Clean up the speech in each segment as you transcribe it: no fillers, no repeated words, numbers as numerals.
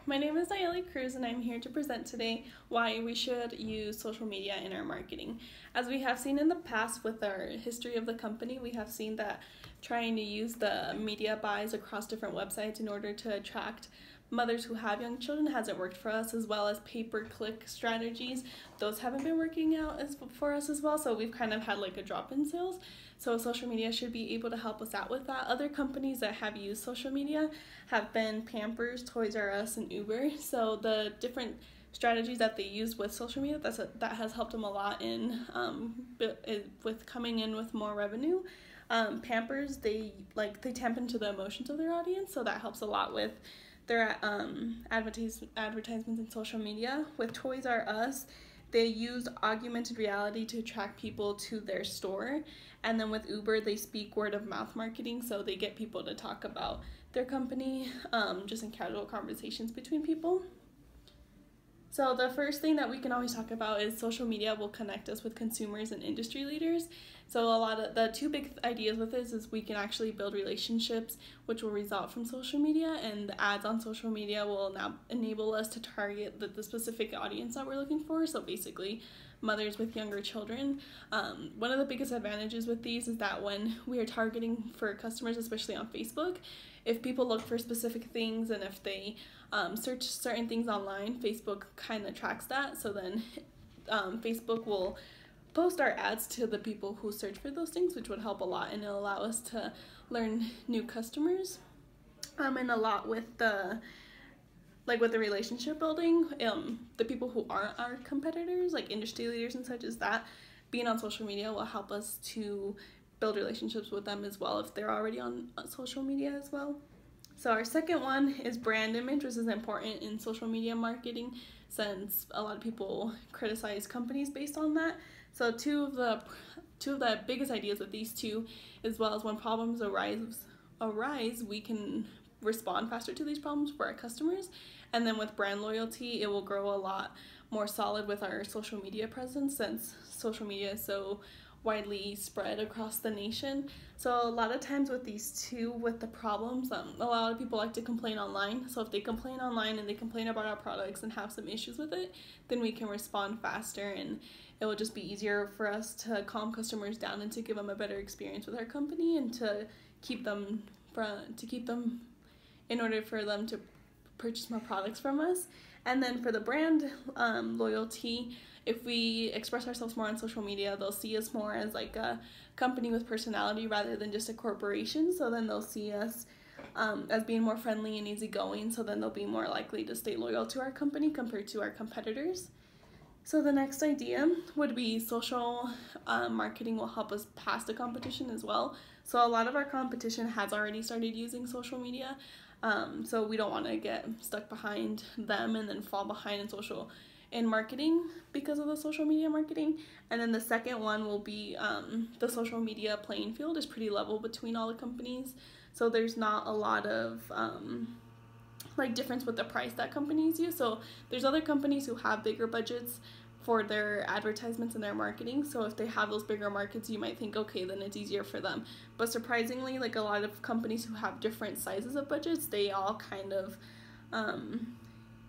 My name is Nayeli Cruz, and I'm here to present today why we should use social media in our marketing. As we have seen in the past with our history of the company, we have seen that trying to use the media buys across different websites in order to attract mothers who have young children hasn't worked for us, as well as pay-per-click strategies. Those haven't been working out for us as well, so we've kind of had like a drop in sales. So social media should be able to help us out with that. Other companies that have used social media have been Pampers, Toys R Us, and Uber. So the different strategies that they use with social media, that has helped them a lot in with coming in with more revenue. Pampers, they tap into the emotions of their audience, so that helps a lot with their advertisements in social media. With Toys R Us, they use augmented reality to attract people to their store. And then with Uber, they speak word of mouth marketing, so they get people to talk about their company just in casual conversations between people. So the first thing that we can always talk about is social media will connect us with consumers and industry leaders. So a lot of the two big ideas with this is we can actually build relationships which will result from social media, and the ads on social media will now enable us to target the specific audience that we're looking for. So basically mothers with younger children. One of the biggest advantages with these is that when we are targeting for customers, especially on Facebook, if people look for specific things and if they search certain things online, Facebook kind of tracks that. So then Facebook will post our ads to the people who search for those things, which would help a lot, and it'll allow us to learn new customers. And a lot with the relationship building, the people who aren't our competitors, like industry leaders and such, is that being on social media will help us to build relationships with them as well if they're already on social media as well. So our second one is brand image, which is important in social media marketing since a lot of people criticize companies based on that. So two of the biggest ideas with these two, as well as when problems arise, we can respond faster to these problems for our customers. And then with brand loyalty, it will grow a lot more solid with our social media presence since social media is so widely spread across the nation. So a lot of times with these two, with the problems, a lot of people like to complain online. So if they complain online and they complain about our products and have some issues with it, then we can respond faster, and it will just be easier for us to calm customers down and to give them a better experience with our company and to keep them in order for them to purchase more products from us. And then for the brand loyalty, if we express ourselves more on social media, they'll see us more as like a company with personality rather than just a corporation. So then they'll see us as being more friendly and easygoing. So then they'll be more likely to stay loyal to our company compared to our competitors. So the next idea would be social marketing will help us pass the competition as well. So a lot of our competition has already started using social media. So we don't want to get stuck behind them and then fall behind in marketing because of the social media marketing. And then the second one will be the social media playing field is pretty level between all the companies. So there's not a lot of difference with the price that companies use. So there's other companies who have bigger budgets for their advertisements and their marketing. So if they have those bigger markets, you might think, okay, then it's easier for them. But surprisingly, like a lot of companies who have different sizes of budgets, they all kind of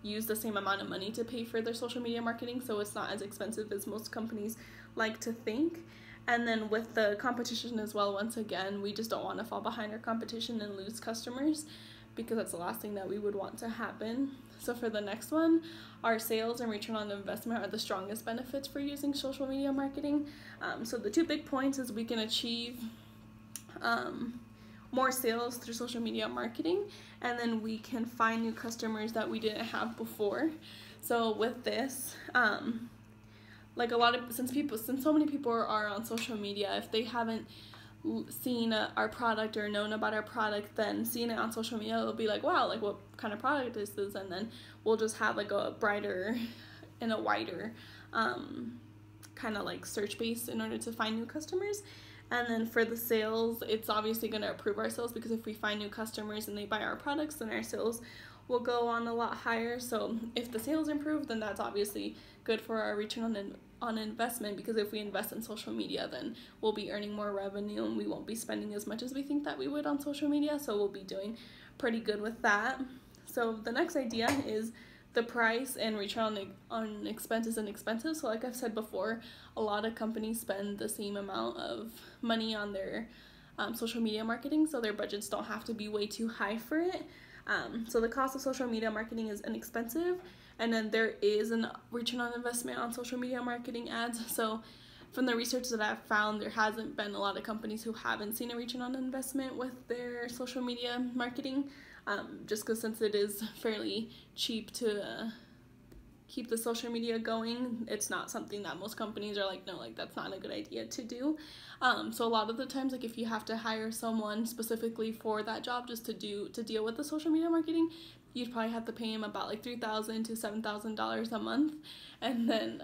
use the same amount of money to pay for their social media marketing. So it's not as expensive as most companies like to think. And then with the competition as well, once again, we just don't want to fall behind our competition and lose customers, because that's the last thing that we would want to happen. So for the next one, our sales and return on investment are the strongest benefits for using social media marketing. So the two big points is we can achieve more sales through social media marketing, and then we can find new customers that we didn't have before. So with this, since so many people are on social media, if they haven't seen our product or known about our product, then seeing it on social media, it'll be like, wow, like what kind of product is this? And then we'll just have like a brighter and a wider kind of like search base in order to find new customers. And then for the sales, it's obviously going to improve our sales, because if we find new customers and they buy our products, then our sales will go on a lot higher. So if the sales improve, then that's obviously good for our return on investment, because if we invest in social media, then we'll be earning more revenue and we won't be spending as much as we think that we would on social media. So we'll be doing pretty good with that. So the next idea is the price and return on expense isn't expensive. So like I've said before, a lot of companies spend the same amount of money on their social media marketing, so their budgets don't have to be way too high for it. So the cost of social media marketing is inexpensive, and then there is a return on investment on social media marketing ads. So from the research that I've found, there hasn't been a lot of companies who haven't seen a return on investment with their social media marketing, just because since it is fairly cheap to keep the social media going, it's not something that most companies are like, no, like that's not a good idea to do. So a lot of the times, like if you have to hire someone specifically for that job just to deal with the social media marketing, you'd probably have to pay him about like $3,000 to $7,000 a month. And then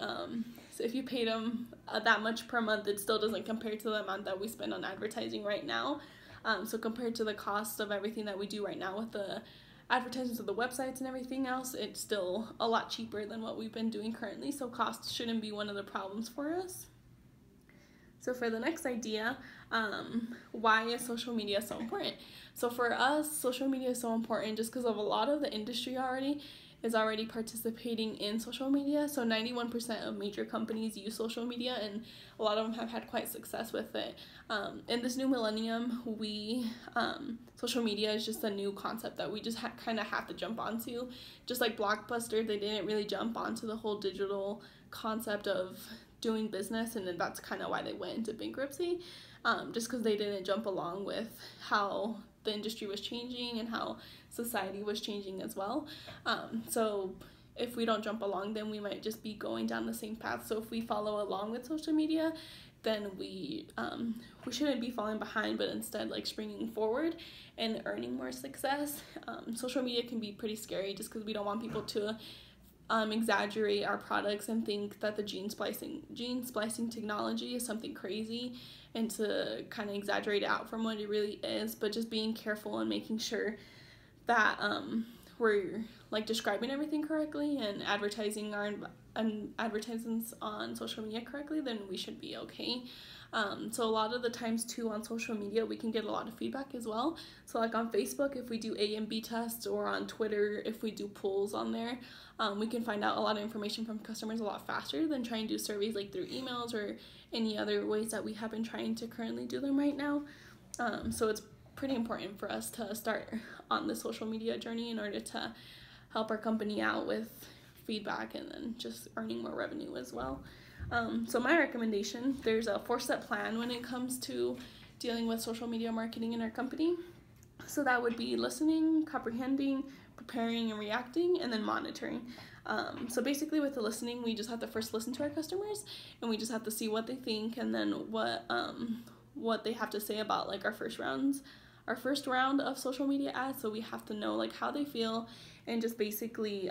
so if you paid him that much per month, it still doesn't compare to the amount that we spend on advertising right now. So compared to the cost of everything that we do right now with the advertisements of the websites and everything else, it's still a lot cheaper than what we've been doing currently. So cost shouldn't be one of the problems for us. So for the next idea, why is social media so important? So for us, social media is so important just because of a lot of the industry is already participating in social media. So 91% of major companies use social media, and a lot of them have had quite success with it. In this new millennium, social media is just a new concept that we just kind of have to jump onto. Just like Blockbuster, they didn't really jump onto the whole digital concept of doing business, and then that's kind of why they went into bankruptcy, just because they didn't jump along with how the industry was changing and how society was changing as well. So if we don't jump along, then we might just be going down the same path. So if we follow along with social media, then we shouldn't be falling behind, but instead like springing forward and earning more success. Social media can be pretty scary just because we don't want people to exaggerate our products and think that the gene splicing technology is something crazy, and to kind of exaggerate it out from what it really is. But just being careful and making sure that we're like describing everything correctly and advertising our advertisements on social media correctly, then we should be okay. So a lot of the times too on social media we can get a lot of feedback as well. So like on Facebook, if we do A and B tests, or on Twitter if we do polls on there, we can find out a lot of information from customers a lot faster than trying to do surveys like through emails or any other ways that we have been trying to currently do them right now. So it's pretty important for us to start on the social media journey in order to help our company out with feedback and then just earning more revenue as well. So my recommendation, there's a 4-step plan when it comes to dealing with social media marketing in our company. So that would be listening, comprehending, preparing and reacting, and then monitoring. So basically with the listening, we just have to first listen to our customers, and we just have to see what they think, and then what they have to say about like our first round of social media ads. So we have to know like how they feel, and just basically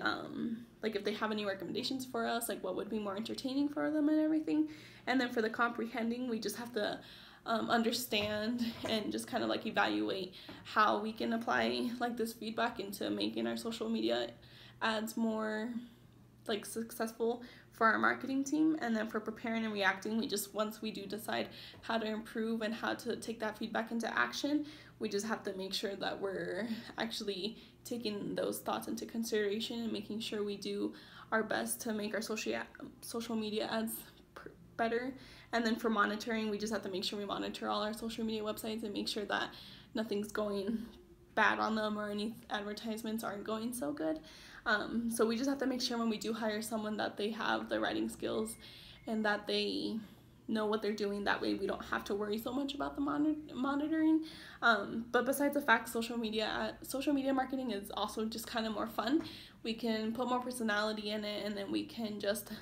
like if they have any recommendations for us, like what would be more entertaining for them and everything. And then for the comprehending, we just have to understand and just kind of like evaluate how we can apply like this feedback into making our social media ads more like successful for our marketing team. And then for preparing and reacting, we just, once we do decide how to improve and how to take that feedback into action, we just have to make sure that we're actually taking those thoughts into consideration and making sure we do our best to make our social media ads better. And then for monitoring, we just have to make sure we monitor all our social media websites and make sure that nothing's going bad on them or any advertisements aren't going so good. So we just have to make sure when we do hire someone that they have the writing skills and that they know what they're doing. That way we don't have to worry so much about the monitoring. But besides the fact social media marketing is also just kind of more fun. We can put more personality in it, and then we can just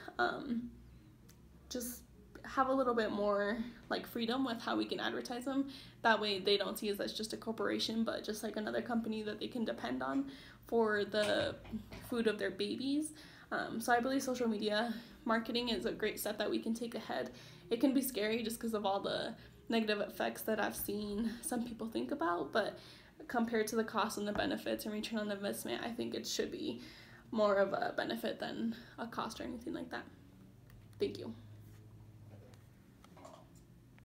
have a little bit more like freedom with how we can advertise them. That way they don't see us as just a corporation, but just like another company that they can depend on for the food of their babies. So I believe social media marketing is a great step that we can take ahead. It can be scary just because of all the negative effects that I've seen some people think about, but compared to the cost and the benefits and return on investment, I think it should be more of a benefit than a cost or anything like that. Thank you.